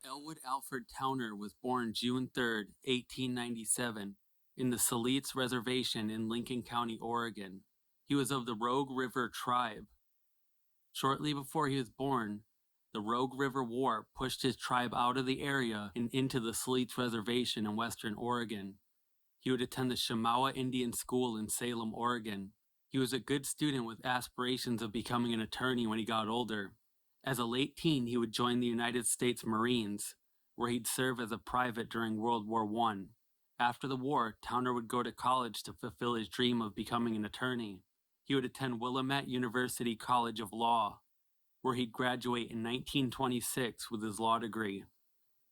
Elwood Alfred Towner was born June 3, 1897, in the Siletz Reservation in Lincoln County, Oregon. He was of the Rogue River tribe. Shortly before he was born, the Rogue River War pushed his tribe out of the area and into the Siletz Reservation in western Oregon. He would attend the Chemawa Indian School in Salem, Oregon. He was a good student with aspirations of becoming an attorney when he got older. As a late teen, he would join the United States Marines, where he'd serve as a private during World War I. After the war, Towner would go to college to fulfill his dream of becoming an attorney. He would attend Willamette University College of Law, where he'd graduate in 1926 with his law degree.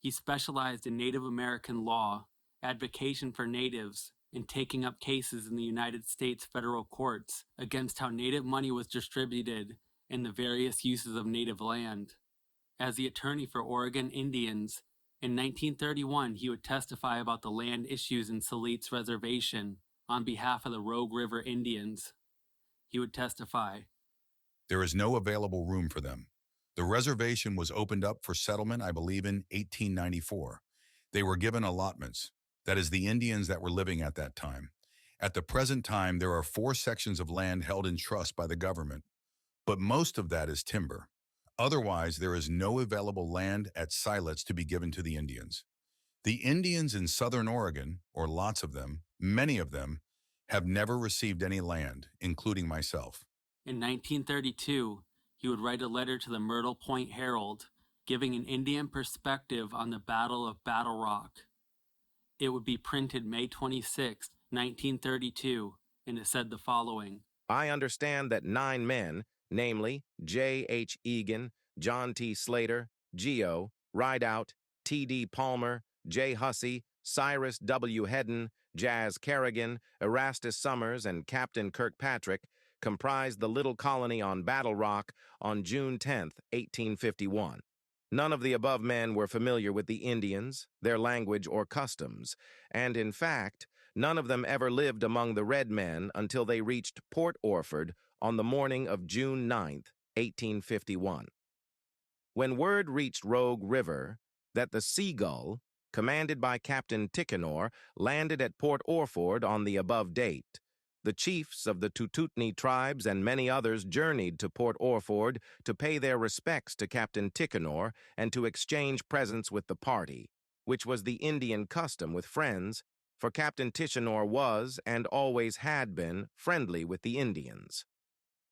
He specialized in Native American law, advocacy for natives, and taking up cases in the United States federal courts against how native money was distributed and the various uses of native land. As the attorney for Oregon Indians, in 1931 he would testify about the land issues in Siletz Reservation on behalf of the Rogue River Indians. He would testify, "There is no available room for them. The reservation was opened up for settlement, I believe, in 1894. They were given allotments. That is, the Indians that were living at that time. At the present time, there are 4 sections of land held in trust by the government, but most of that is timber. Otherwise, there is no available land at Siletz to be given to the Indians. The Indians in southern Oregon, or lots of them, many of them, have never received any land, including myself." In 1932, he would write a letter to the Myrtle Point Herald, giving an Indian perspective on the Battle of Battle Rock. It would be printed May 26, 1932, and it said the following. "I understand that 9 men, namely J. H. Egan, John T. Slater, Geo, Rideout, T. D. Palmer, J. Hussey, Cyrus W. Hedden, Jazz Kerrigan, Erastus Summers, and Captain Kirkpatrick, comprised the little colony on Battle Rock on June 10, 1851. None of the above men were familiar with the Indians, their language, or customs, and in fact, none of them ever lived among the red men until they reached Port Orford on the morning of June 9, 1851. When word reached Rogue River that the Seagull, commanded by Captain Ticknor, landed at Port Orford on the above date, the chiefs of the Tututni tribes and many others journeyed to Port Orford to pay their respects to Captain Ticknor and to exchange presents with the party, which was the Indian custom with friends, for Captain Ticknor was, and always had been, friendly with the Indians.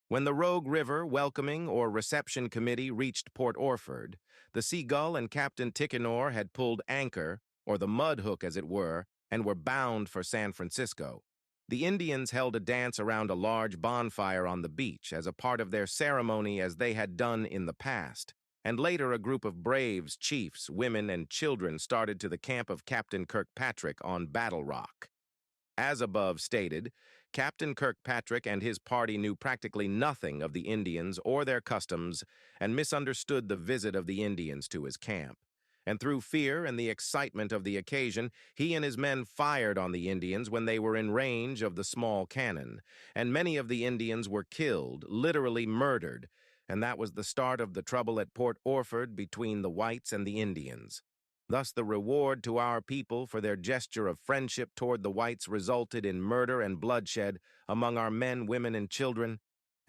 When the Rogue River Welcoming or Reception Committee reached Port Orford, the Seagull and Captain Ticknor had pulled anchor, or the mud hook as it were, and were bound for San Francisco. The Indians held a dance around a large bonfire on the beach as a part of their ceremony as they had done in the past, and later a group of braves, chiefs, women, and children started to the camp of Captain Kirkpatrick on Battle Rock. As above stated, Captain Kirkpatrick and his party knew practically nothing of the Indians or their customs and misunderstood the visit of the Indians to his camp. And through fear and the excitement of the occasion, he and his men fired on the Indians when they were in range of the small cannon, and many of the Indians were killed, literally murdered, and that was the start of the trouble at Port Orford between the whites and the Indians. Thus the reward to our people for their gesture of friendship toward the whites resulted in murder and bloodshed among our men, women, and children,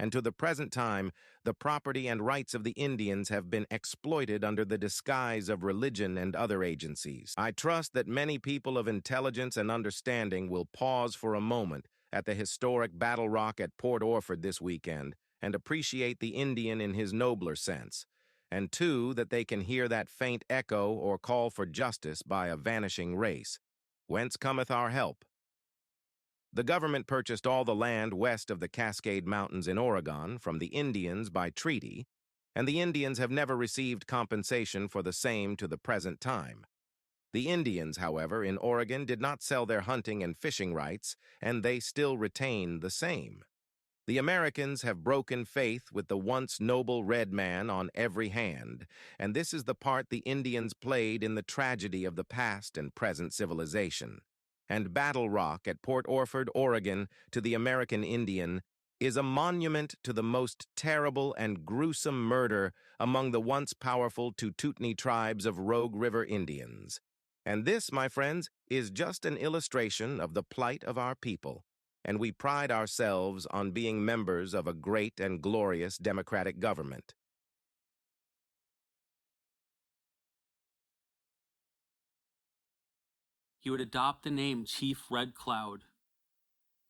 and to the present time, the property and rights of the Indians have been exploited under the disguise of religion and other agencies. I trust that many people of intelligence and understanding will pause for a moment at the historic Battle Rock at Port Orford this weekend and appreciate the Indian in his nobler sense, and 2, that they can hear that faint echo or call for justice by a vanishing race. Whence cometh our help? The government purchased all the land west of the Cascade Mountains in Oregon from the Indians by treaty, and the Indians have never received compensation for the same to the present time. The Indians, however, in Oregon did not sell their hunting and fishing rights, and they still retain the same. The Americans have broken faith with the once noble red man on every hand, and this is the part the Indians played in the tragedy of the past and present civilization. And Battle Rock at Port Orford, Oregon, to the American Indian, is a monument to the most terrible and gruesome murder among the once powerful Tututni tribes of Rogue River Indians. And this, my friends, is just an illustration of the plight of our people, and we pride ourselves on being members of a great and glorious democratic government. He would adopt the name Chief Red Cloud.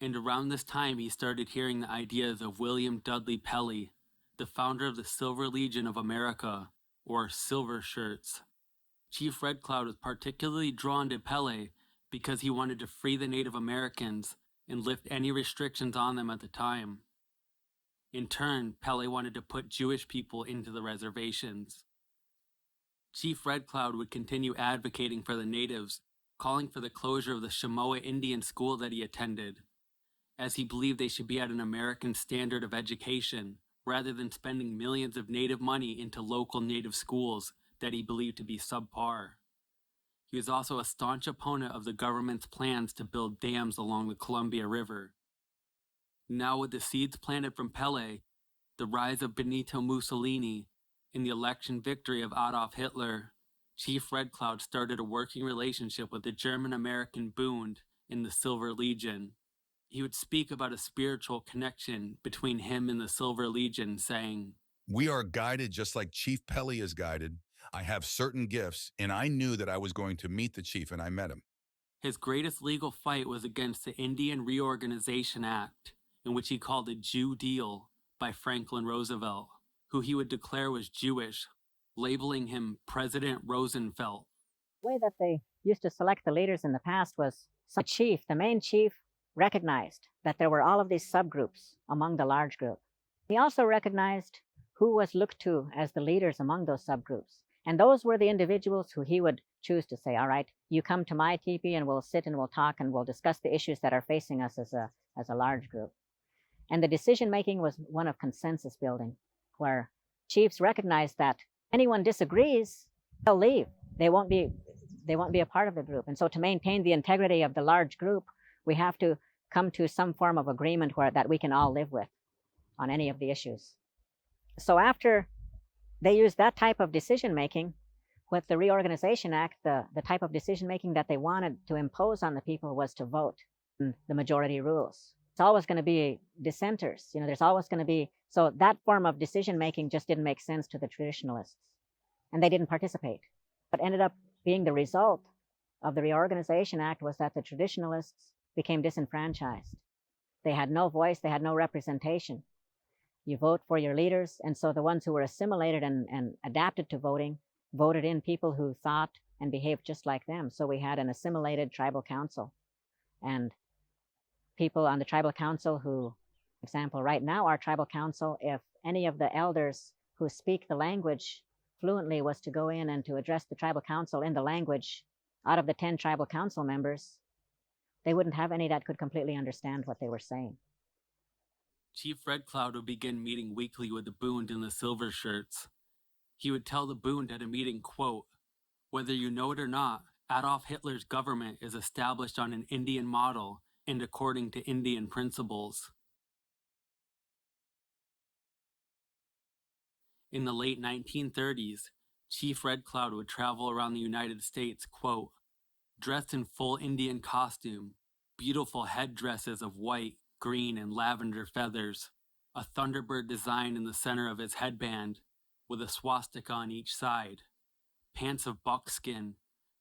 And around this time, he started hearing the ideas of William Dudley Pelley, the founder of the Silver Legion of America, or Silver Shirts. Chief Red Cloud was particularly drawn to Pelley because he wanted to free the Native Americans and lift any restrictions on them at the time. In turn, Pelley wanted to put Jewish people into the reservations. Chief Red Cloud would continue advocating for the natives, calling for the closure of the Shamoa Indian school that he attended, as he believed they should be at an American standard of education, rather than spending millions of native money into local native schools that he believed to be subpar. He was also a staunch opponent of the government's plans to build dams along the Columbia River. Now with the seeds planted from Pelley, the rise of Benito Mussolini, and the election victory of Adolf Hitler, Chief Red Cloud started a working relationship with the German-American Bund in the Silver Legion. He would speak about a spiritual connection between him and the Silver Legion, saying, "We are guided just like Chief Pelley is guided. I have certain gifts, and I knew that I was going to meet the chief, and I met him." His greatest legal fight was against the Indian Reorganization Act, in which he called a Jew Deal by Franklin Roosevelt, who he would declare was Jewish, labeling him President Rosenfeld. The way that they used to select the leaders in the past was some chief, the main chief, recognized that there were all of these subgroups among the large group. He also recognized who was looked to as the leaders among those subgroups. And those were the individuals who he would choose to say, all right, you come to my teepee and we'll sit and we'll talk and we'll discuss the issues that are facing us as a large group. And the decision-making was one of consensus building, where chiefs recognized that anyone disagrees, they'll leave. They won't be a part of the group. And so to maintain the integrity of the large group, we have to come to some form of agreement that we can all live with on any of the issues. So after they used that type of decision-making with the Reorganization Act, the type of decision-making that they wanted to impose on the people was to vote the majority rules. It's always going to be dissenters. There's always going to be, so that form of decision-making just didn't make sense to the traditionalists, and they didn't participate. What ended up being the result of the Reorganization Act was that the traditionalists became disenfranchised. They had no voice, they had no representation. You vote for your leaders, and so the ones who were assimilated and adapted to voting voted in people who thought and behaved just like them. So we had an assimilated tribal council. And people on the tribal council who, for example, right now our tribal council, if any of the elders who speak the language fluently was to go in and to address the tribal council in the language, out of the 10 tribal council members, they wouldn't have any that could completely understand what they were saying. Chief Red Cloud would begin meeting weekly with the Bund and the Silver Shirts. He would tell the Bund at a meeting, quote, "Whether you know it or not, Adolf Hitler's government is established on an Indian model and according to Indian principles." In the late 1930s, Chief Red Cloud would travel around the United States, quote, "dressed in full Indian costume, beautiful headdresses of white, green, and lavender feathers, a thunderbird design in the center of his headband, with a swastika on each side, pants of buckskin,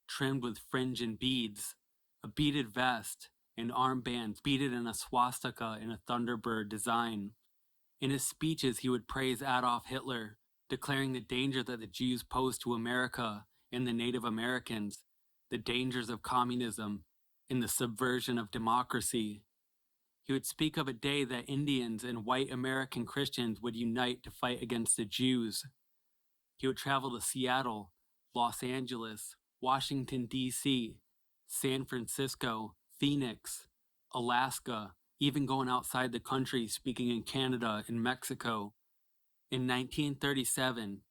trimmed with fringe and beads, a beaded vest, and armbands beaded in a swastika in a thunderbird design." In his speeches, he would praise Adolf Hitler, declaring the danger that the Jews posed to America and the Native Americans, the dangers of communism, and the subversion of democracy. He would speak of a day that Indians and white American Christians would unite to fight against the Jews. He would travel to Seattle, Los Angeles, Washington, D.C., San Francisco, Phoenix, Alaska, even going outside the country, speaking in Canada and Mexico. In 1937,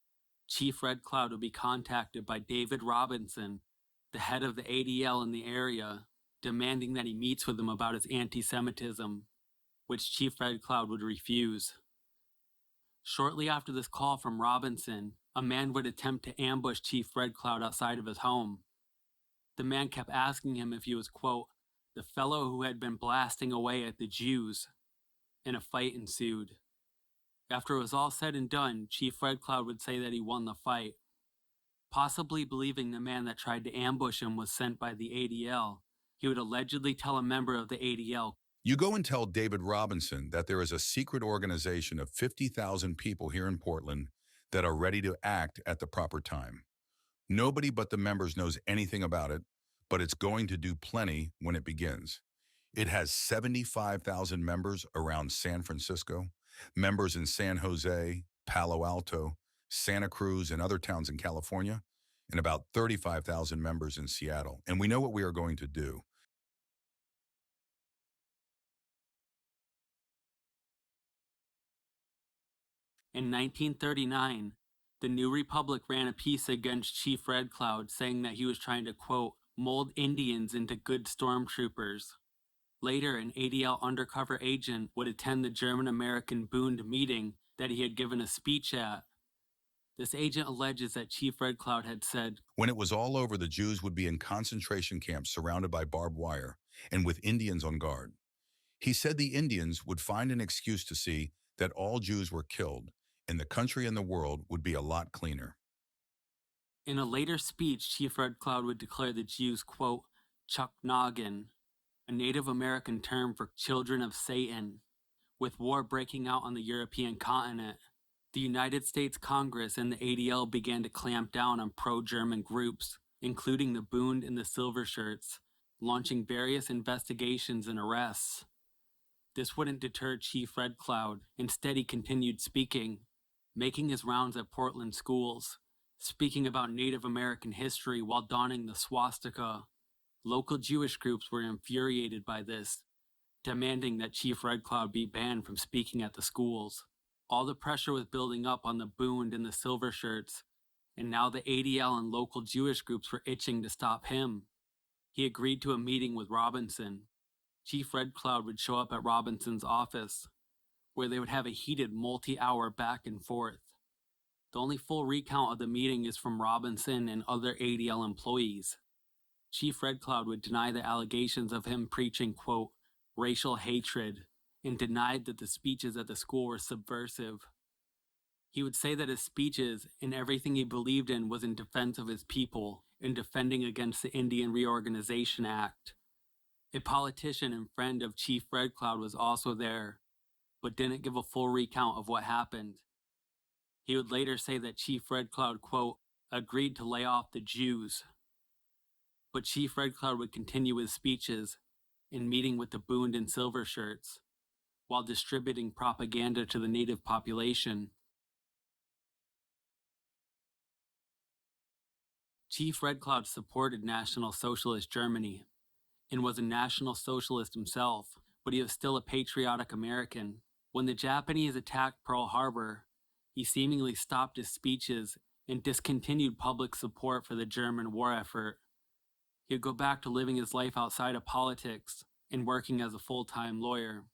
Chief Red Cloud would be contacted by David Robinson, the head of the ADL in the area, demanding that he meets with him about his anti-Semitism. which Chief Red Cloud would refuse. Shortly after this call from Robinson, a man would attempt to ambush Chief Red Cloud outside of his home. The man kept asking him if he was, quote, the fellow who had been blasting away at the Jews, and a fight ensued. After it was all said and done, Chief Red Cloud would say that he won the fight. Possibly believing the man that tried to ambush him was sent by the ADL, he would allegedly tell a member of the ADL, You go and tell David Robinson that there is a secret organization of 50,000 people here in Portland that are ready to act at the proper time. Nobody but the members knows anything about it, but it's going to do plenty when it begins. It has 75,000 members around San Francisco, members in San Jose, Palo Alto, Santa Cruz, and other towns in California, and about 35,000 members in Seattle. And we know what we are going to do. In 1939, the New Republic ran a piece against Chief Red Cloud saying that he was trying to, quote, mold Indians into good stormtroopers. Later, an ADL undercover agent would attend the German-American Bund meeting that he had given a speech at. This agent alleges that Chief Red Cloud had said, When it was all over, the Jews would be in concentration camps surrounded by barbed wire and with Indians on guard. He said the Indians would find an excuse to see that all Jews were killed, and the country and the world would be a lot cleaner. In a later speech, Chief Red Cloud would declare the Jews, quote, Chucknoggin, a Native American term for children of Satan. With war breaking out on the European continent, the United States Congress and the ADL began to clamp down on pro-German groups, including the Bund and the Silver Shirts, launching various investigations and arrests. This wouldn't deter Chief Red Cloud. Instead, he continued speaking, making his rounds at Portland schools, speaking about Native American history while donning the swastika. Local Jewish groups were infuriated by this, demanding that Chief Red Cloud be banned from speaking at the schools. All the pressure was building up on the Bund and the Silver Shirts, and now the ADL and local Jewish groups were itching to stop him. He agreed to a meeting with Robinson. Chief Red Cloud would show up at Robinson's office, where they would have a heated multi-hour back and forth. The only full recount of the meeting is from Robinson and other ADL employees. Chief Red Cloud would deny the allegations of him preaching, quote, racial hatred, and denied that the speeches at the school were subversive. He would say that his speeches and everything he believed in was in defense of his people and defending against the Indian Reorganization Act. A politician and friend of Chief Red Cloud was also there, but didn't give a full recount of what happened. He would later say that Chief Red Cloud, quote, agreed to lay off the Jews. But Chief Red Cloud would continue his speeches in meeting with the Bund and Silver Shirts, while distributing propaganda to the native population. Chief Red Cloud supported National Socialist Germany and was a National Socialist himself, but he was still a patriotic American. When the Japanese attacked Pearl Harbor, he seemingly stopped his speeches and discontinued public support for the German war effort. He would go back to living his life outside of politics and working as a full-time lawyer.